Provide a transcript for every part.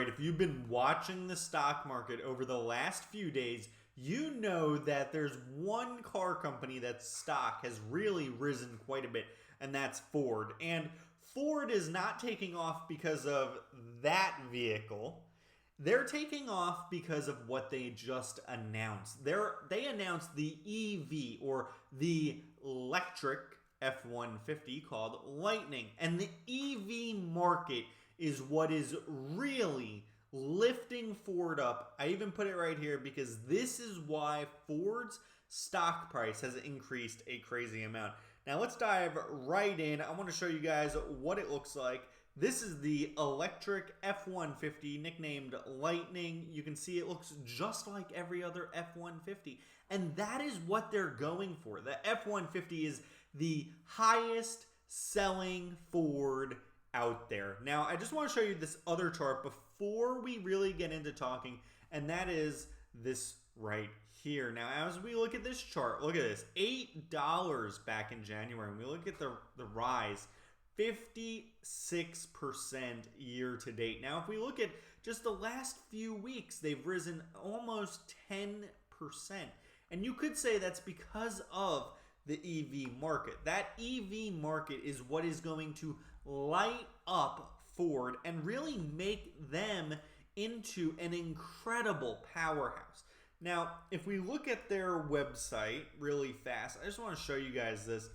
right? If you've been watching the stock market over the last few days, you know that there's one car company that stock has really risen quite a bit, and that's Ford. And Ford is not taking off because of that vehicle. They're taking off because of what they just announced. They announced the EV, or the electric F-150, called Lightning. And the EV market is what is really lifting Ford up. I even put it right here because this is why Ford's stock price has increased a crazy amount. Now let's dive right in. I want to show you guys what it looks like. This is the electric F-150, nicknamed Lightning. You can see it looks just like every other F-150. And that is what they're going for. The F-150 is the highest selling Ford out there. Now, I just want to show you this other chart before we really get into talking, and that is this right here. Now, as we look at this chart, look at this, $8 back in January, and we look at the rise, 56% year to date. Now, if we look at just the last few weeks, they've risen almost 10%. And you could say that's because of the EV market. That EV market is what is going to light up Ford and really make them into an incredible powerhouse. Now, if we look at their website really fast, I just want to show you guys this.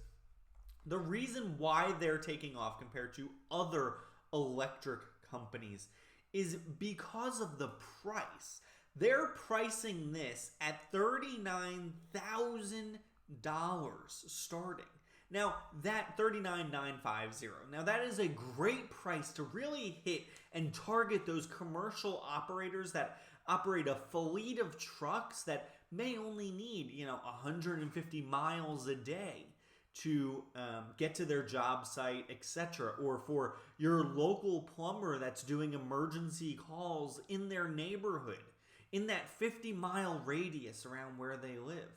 The reason why they're taking off compared to other electric companies is because of the price. They're pricing this at $39,000 starting. Now, that $39,950. Now, that is a great price to really hit and target those commercial operators that operate a fleet of trucks that may only need, 150 miles a day to get to their job site, etc. Or for your local plumber that's doing emergency calls in their neighborhood, in that 50-mile radius around where they live.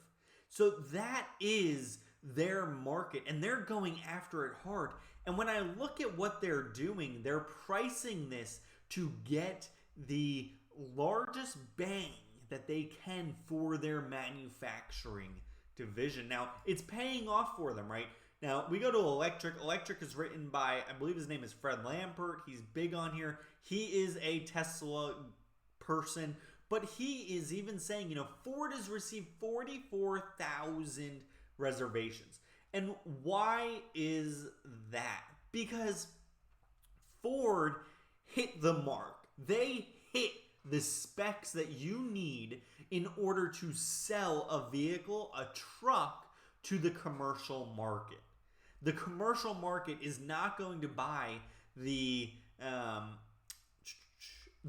So that is their market, and they're going after it hard. And when I look at what they're doing, they're pricing this to get the largest bang that they can for their manufacturing division. Now, it's paying off for them, right? Now, we go to electric. Electric is written by, I believe his name is Fred Lampert. He's big on here. He is a Tesla person, but he is even saying, Ford has received 44,000 reservations. And why is that? Because Ford hit the mark. They hit the specs that you need in order to sell a vehicle, a truck, to the commercial market. The commercial market is not going to buy the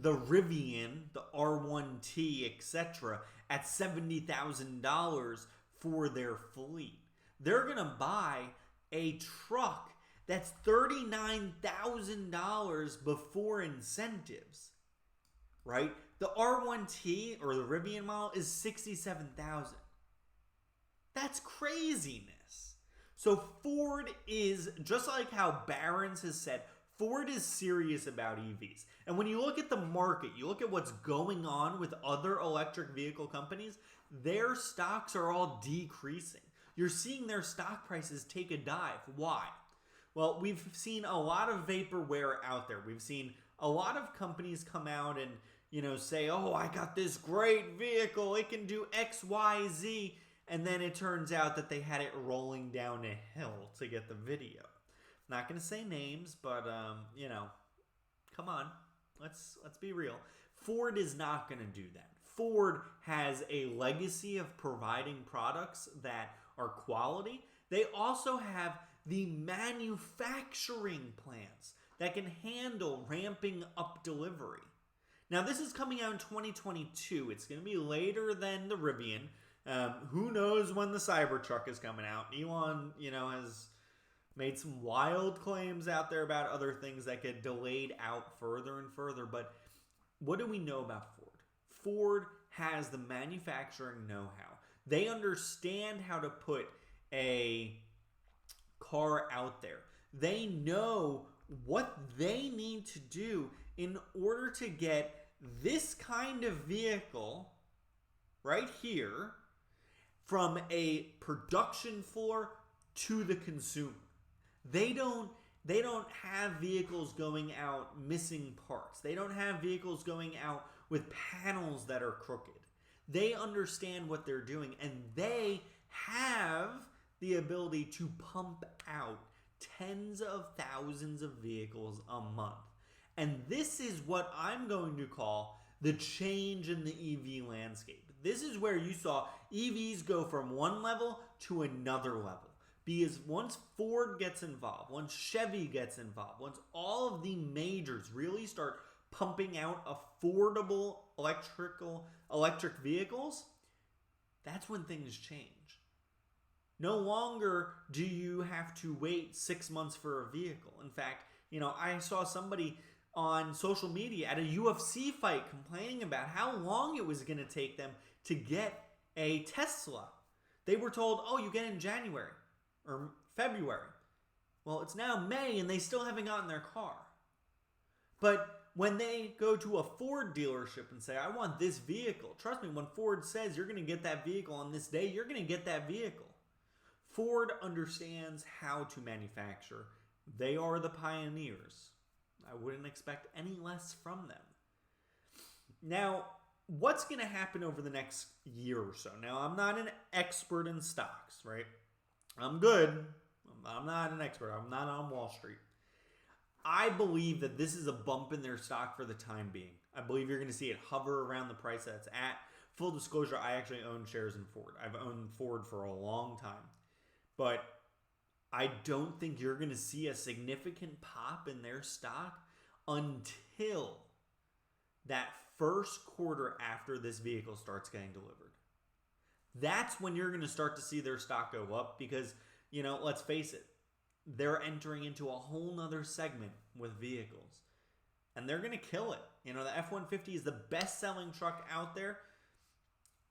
Rivian, the R1T, etc. at $70,000 for their fleet. They're going to buy a truck that's $39,000 before incentives, right? The R1T, or the Rivian model, is $67,000. That's craziness. So Ford is, just like how Barron's has said, Ford is serious about EVs. And when you look at the market, you look at what's going on with other electric vehicle companies, their stocks are all decreasing. You're seeing their stock prices take a dive. Why? Well, we've seen a lot of vaporware out there. We've seen a lot of companies come out and, say, oh, I got this great vehicle. It can do X, Y, Z. And then it turns out that they had it rolling down a hill to get the video. Not going to say names, but, come on. Let's be real. Ford is not going to do that. Ford has a legacy of providing products that are quality. They also have the manufacturing plants that can handle ramping up delivery. Now, this is coming out in 2022. It's going to be later than the Rivian. Who knows when the Cybertruck is coming out? Elon, has made some wild claims out there about other things that get delayed out further and further. But what do we know about Ford? Ford has the manufacturing know-how. They understand how to put a car out there. They know what they need to do in order to get this kind of vehicle right here from a production floor to the consumer. They don't have vehicles going out missing parts. They don't have vehicles going out with panels that are crooked. They understand what they're doing, and they have the ability to pump out tens of thousands of vehicles a month. And this is what I'm going to call the change in the EV landscape. This is where you saw EVs go from one level to another level. Because once Ford gets involved, once Chevy gets involved, once all of the majors really start pumping out affordable electric vehicles, that's when things change. No longer do you have to wait 6 months for a vehicle. In fact, I saw somebody on social media at a UFC fight complaining about how long it was going to take them to get a Tesla. They were told, oh, you get it in January or February. Well, it's now May and they still haven't gotten their car. But when they go to a Ford dealership and say, I want this vehicle, trust me, when Ford says you're going to get that vehicle on this day, you're going to get that vehicle. Ford understands how to manufacture. They are the pioneers. I wouldn't expect any less from them. Now, what's going to happen over the next year or so? Now, I'm not an expert in stocks, right? I'm good. I'm not an expert. I'm not on Wall Street. I believe that this is a bump in their stock for the time being. I believe you're going to see it hover around the price that it's at. Full disclosure, I actually own shares in Ford. I've owned Ford for a long time. But I don't think you're going to see a significant pop in their stock until that first quarter after this vehicle starts getting delivered. That's when you're going to start to see their stock go up because, let's face it, they're entering into a whole nother segment with vehicles. And they're going to kill it. The F-150 is the best-selling truck out there.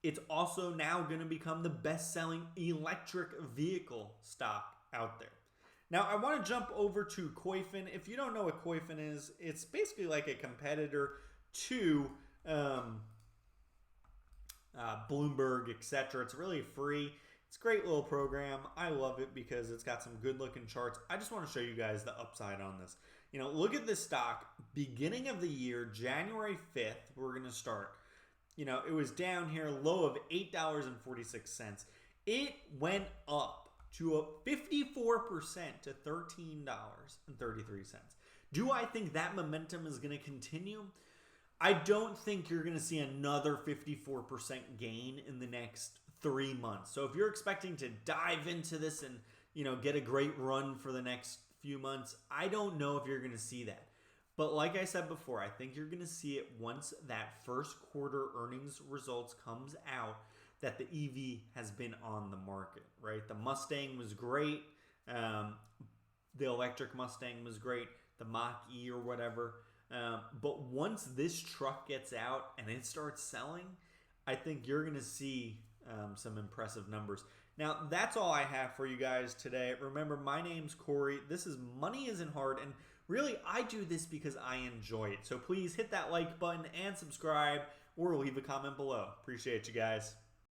It's also now going to become the best-selling electric vehicle stock out there. Now, I want to jump over to Koyfin. If you don't know what Koyfin is, it's basically like a competitor to Bloomberg, etc. It's really free. It's a great little program. I love it because it's got some good-looking charts. I just want to show you guys the upside on this. Look at this stock. Beginning of the year, January 5th, we're going to start. It was down here, low of $8.46. It went up to a 54% to $13.33. Do I think that momentum is going to continue? I don't think you're going to see another 54% gain in the next 3 months. So if you're expecting to dive into this and, get a great run for the next few months, I don't know if you're going to see that. But like I said before, I think you're going to see it once that first quarter earnings results comes out that the EV has been on the market, right? The Mustang was great. The electric Mustang was great. The Mach-E or whatever. But once this truck gets out and it starts selling, I think you're going to see some impressive numbers. Now, that's all I have for you guys today. Remember, my name's Corey. This is Money Isn't Hard, and really, I do this because I enjoy it. So please hit that like button and subscribe or leave a comment below. Appreciate you guys.